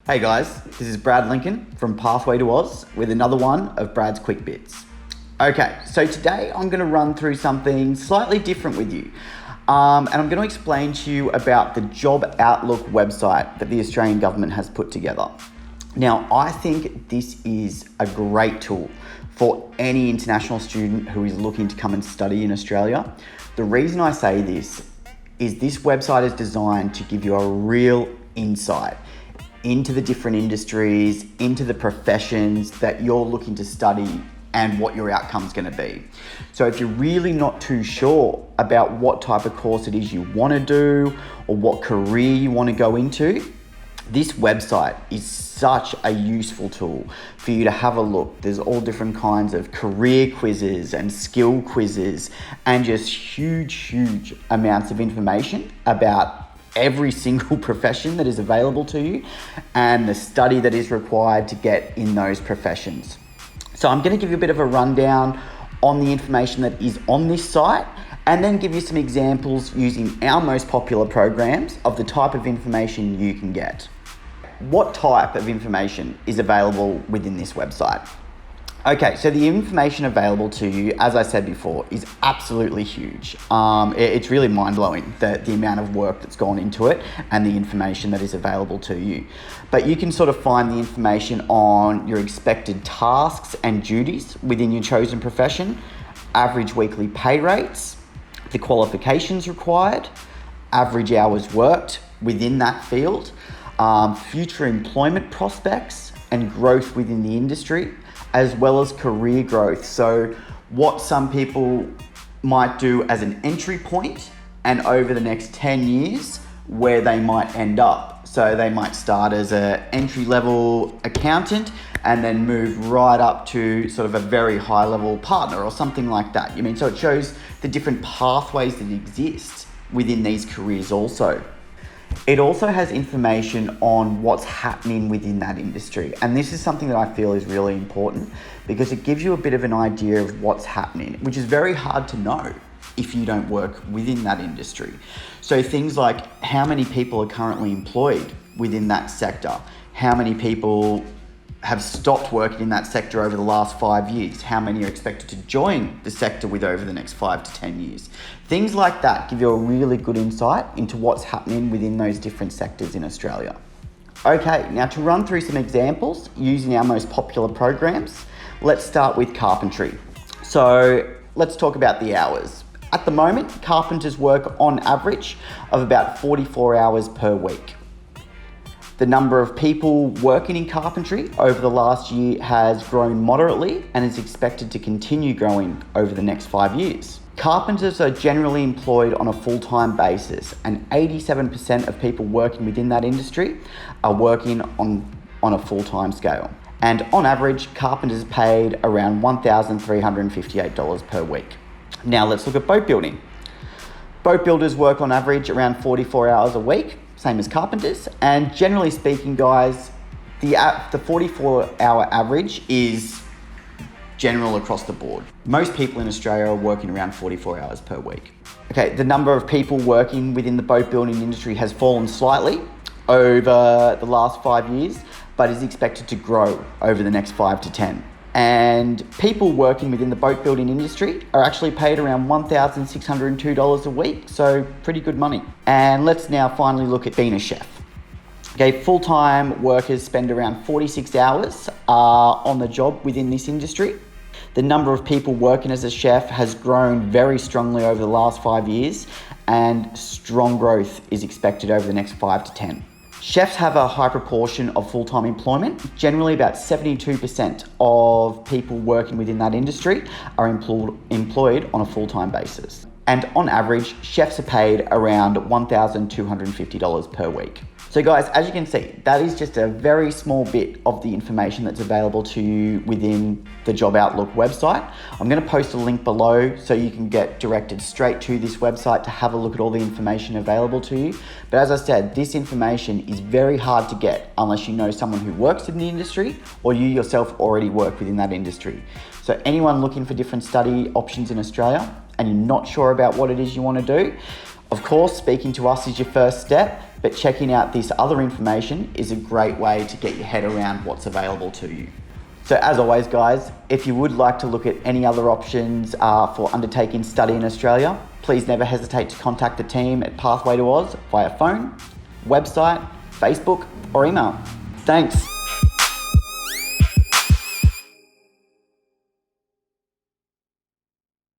Hey guys, this is Brad Lincoln from Pathway to Oz with another one of Brad's Quick Bits. Okay, so today I'm going to run through something slightly different with you. And I'm going to explain to you about the Job Outlook website that the Australian government has put together. Now, I think this is a great tool for any international student who is looking to come and study in Australia. The reason I say this is this website is designed to give you a real insight into the different industries, into the professions that you're looking to study and what your outcome's going to be. So if you're really not too sure about what type of course it is you want to do or what career you want to go into, this website is such a useful tool for you to have a look. There's all different kinds of career quizzes and skill quizzes and just huge amounts of information about every single profession that is available to you and the study that is required to get in those professions. So I'm going to give you a bit of a rundown on the information that is on this site and then give you some examples using our most popular programs of the type of information you can get. What type of information is available within this website? Okay, so the information available to you, as I said before, is absolutely huge. It's really mind-blowing, the amount of work that's gone into it and the information that is available to you. But you can sort of find the information on your expected tasks and duties within your chosen profession, average weekly pay rates, the qualifications required, average hours worked within that field, future employment prospects and growth within the industry, as well as career growth. So what some people might do as an entry point and over the next 10 years where they might end up. So they might start as an entry-level accountant and then move right up to sort of a very high-level partner or something like that. So it shows the different pathways that exist within these careers also. It also has information on what's happening within that industry. And this is something that I feel is really important because it gives you a bit of an idea of what's happening, which is very hard to know if you don't work within that industry. So things like how many people are currently employed within that sector, how many people have stopped working in that sector over the last 5 years, how many are expected to join the sector with over the next 5 to 10 years. Things like that give you a really good insight into what's happening within those different sectors in Australia. Okay, now to run through some examples using our most popular programs, let's start with Carpentry. So let's talk about the hours. At the moment, Carpenters work on average of about 44 hours per week. The number of people working in carpentry over the last year has grown moderately and is expected to continue growing over the next 5 years. Carpenters are generally employed on a full-time basis, and 87% of people working within that industry are working on a full-time scale. And on average, carpenters are paid around $1,358 per week. Now let's look at boat building. Boat builders work on average around 44 hours a week, same as carpenters, and generally speaking, guys, the 44-hour average is general across the board. Most people in Australia are working around 44 hours per week. Okay, the number of people working within the boat building industry has fallen slightly over the last 5 years, but is expected to grow over the next 5 to 10. And people working within the boat building industry are actually paid around $1,602 a week, so pretty good money. And let's now finally look at being a chef. Okay, full-time workers spend around 46 hours on the job within this industry. The number of people working as a chef has grown very strongly over the last 5 years, and strong growth is expected over the next 5 to 10. Chefs have a high proportion of full-time employment. Generally, about 72% of people working within that industry are employed on a full-time basis. And on average, chefs are paid around $1,250 per week. So guys, as you can see, that is just a very small bit of the information that's available to you within the Job Outlook website. I'm going to post a link below so you can get directed straight to this website to have a look at all the information available to you. But as I said, this information is very hard to get unless you know someone who works in the industry or you yourself already work within that industry. So anyone looking for different study options in Australia and you're not sure about what it is you want to do, of course, speaking to us is your first step. but checking out this other information is a great way to get your head around what's available to you. So as always, guys, if you would like to look at any other options for undertaking study in Australia, please never hesitate to contact the team at Pathway to Oz via phone, website, Facebook, or email. Thanks.